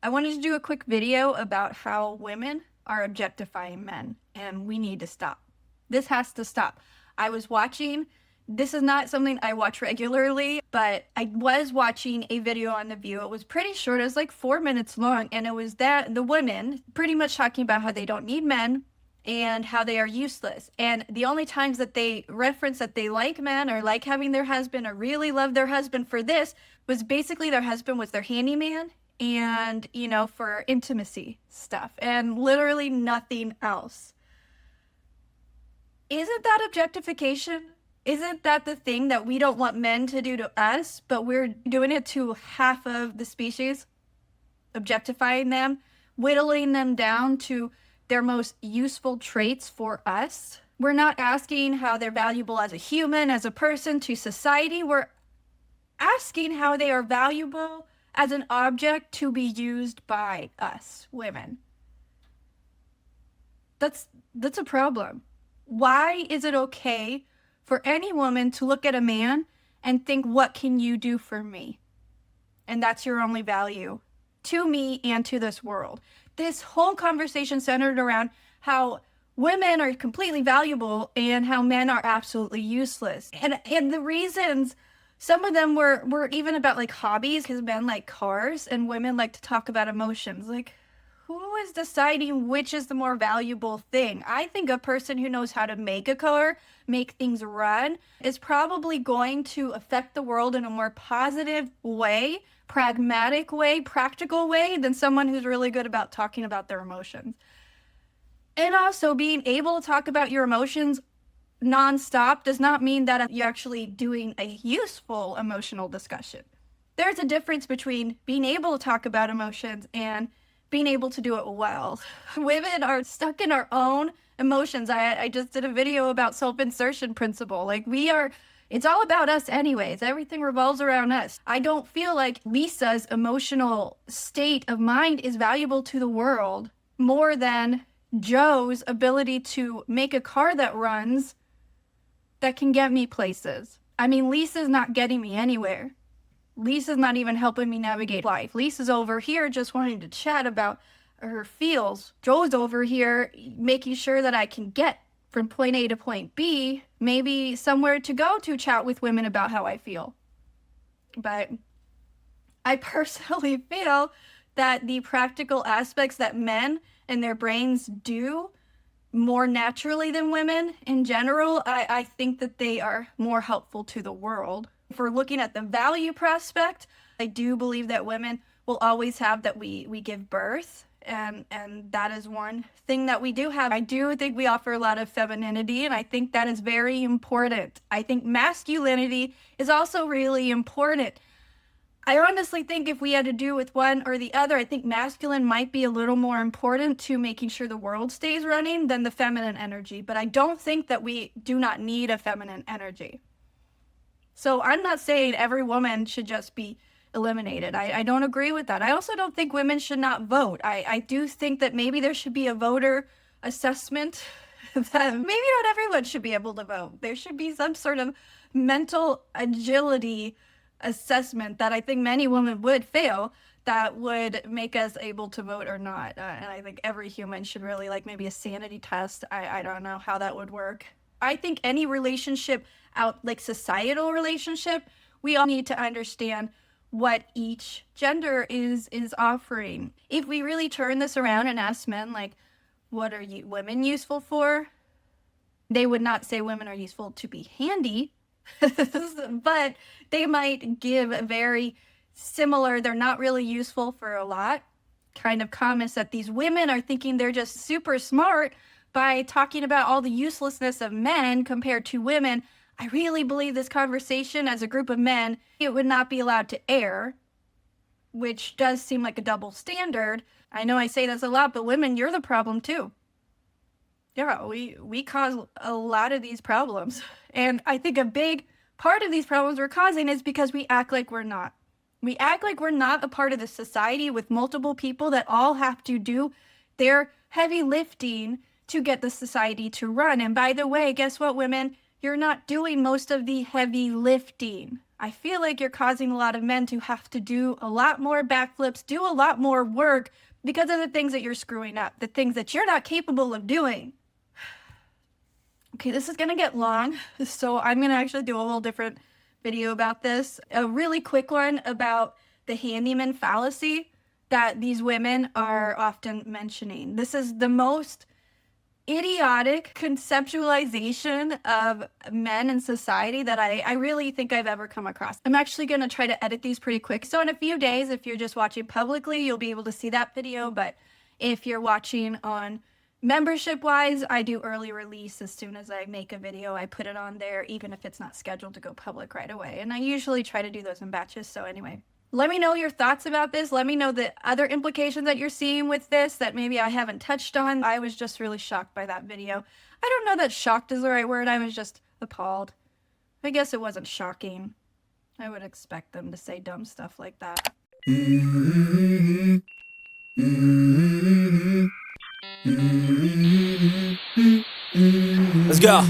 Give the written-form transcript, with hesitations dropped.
I wanted to do a quick video about how women are objectifying men, and we need to stop. This has to stop. This is not something I watch regularly, but I was watching a video on The View. It was pretty short, it was like 4 minutes long, and it was the women pretty much talking about how they don't need men and how they are useless. And the only times that they reference that they like men or like having their husband or really love their husband for this was basically their husband was their handyman and, for intimacy stuff and literally nothing else. Isn't that objectification? Isn't that the thing that we don't want men to do to us, but we're doing it to half of the species? Objectifying them, whittling them down to their most useful traits for us. We're not asking how they're valuable as a human, as a person, to society. We're asking how they are valuable as an object to be used by us, women. That's a problem. Why is it okay for any woman to look at a man and think, what can you do for me? And that's your only value to me and to this world. This whole conversation centered around how women are completely valuable and how men are absolutely useless. And the reasons, some of them were even about like hobbies, because men like cars and women like to talk about emotions. Like, who is deciding which is the more valuable thing? I think a person who knows how to make a car, make things run, is probably going to affect the world in a more positive way, pragmatic way, practical way than someone who's really good about talking about their emotions. And also, being able to talk about your emotions nonstop does not mean that you're actually doing a useful emotional discussion. There's a difference between being able to talk about emotions and being able to do it well. Women are stuck in our own emotions. I just did a video about self-insertion principle. It's all about us anyways. Everything revolves around us. I don't feel like Lisa's emotional state of mind is valuable to the world more than Joe's ability to make a car that runs that can get me places. I mean, Lisa's not getting me anywhere. Lisa's not even helping me navigate life. Lisa's over here just wanting to chat about her feels. Joe's over here making sure that I can get from point A to point B, maybe somewhere to go to chat with women about how I feel. But I personally feel that the practical aspects that men and their brains do more naturally than women in general, I think that they are more helpful to the world. If we're looking at the value prospect, I do believe that women will always have that we give birth. And that is one thing that we do have. I do think we offer a lot of femininity, and I think that is very important. I think masculinity is also really important. I honestly think if we had to do with one or the other, I think masculine might be a little more important to making sure the world stays running than the feminine energy. But I don't think that we do not need a feminine energy. So I'm not saying every woman should just be eliminated. I don't agree with that. I also don't think women should not vote. I do think that maybe there should be a voter assessment that maybe not everyone should be able to vote. There should be some sort of mental agility assessment that I think many women would fail that would make us able to vote or not. And I think every human should really maybe a sanity test. I don't know how that would work. I think any relationship societal relationship, we all need to understand what each gender is offering. If we really turn this around and ask men, what are you women useful for? They would not say women are useful to be handy, but they might give a very similar, they're not really useful for a lot, kind of comments that these women are thinking they're just super smart by talking about all the uselessness of men compared to women. I really believe this conversation as a group of men, it would not be allowed to air, which does seem like a double standard. I know I say this a lot, but women, you're the problem too. Yeah, we cause a lot of these problems. And I think a big part of these problems we're causing is because we act like we're not. We act like we're not a part of the society with multiple people that all have to do their heavy lifting to get the society to run. And by the way, guess what, women? You're not doing most of the heavy lifting. I feel like you're causing a lot of men to have to do a lot more backflips, do a lot more work because of the things that you're screwing up, the things that you're not capable of doing. Okay, this is gonna get long, so I'm gonna actually do a whole different video about this. A really quick one about the handyman fallacy that these women are often mentioning. This is the most idiotic conceptualization of men in society that I really think I've ever come across. I'm actually going to try to edit these pretty quick. So in a few days, if you're just watching publicly, you'll be able to see that video. But if you're watching on membership wise, I do early release. As soon as I make a video, I put it on there, even if it's not scheduled to go public right away. And I usually try to do those in batches. So anyway, let me know your thoughts about this. Let me know the other implications that you're seeing with this that maybe I haven't touched on. I was just really shocked by that video. I don't know that shocked is the right word. I was just appalled. I guess it wasn't shocking. I would expect them to say dumb stuff like that. Let's go.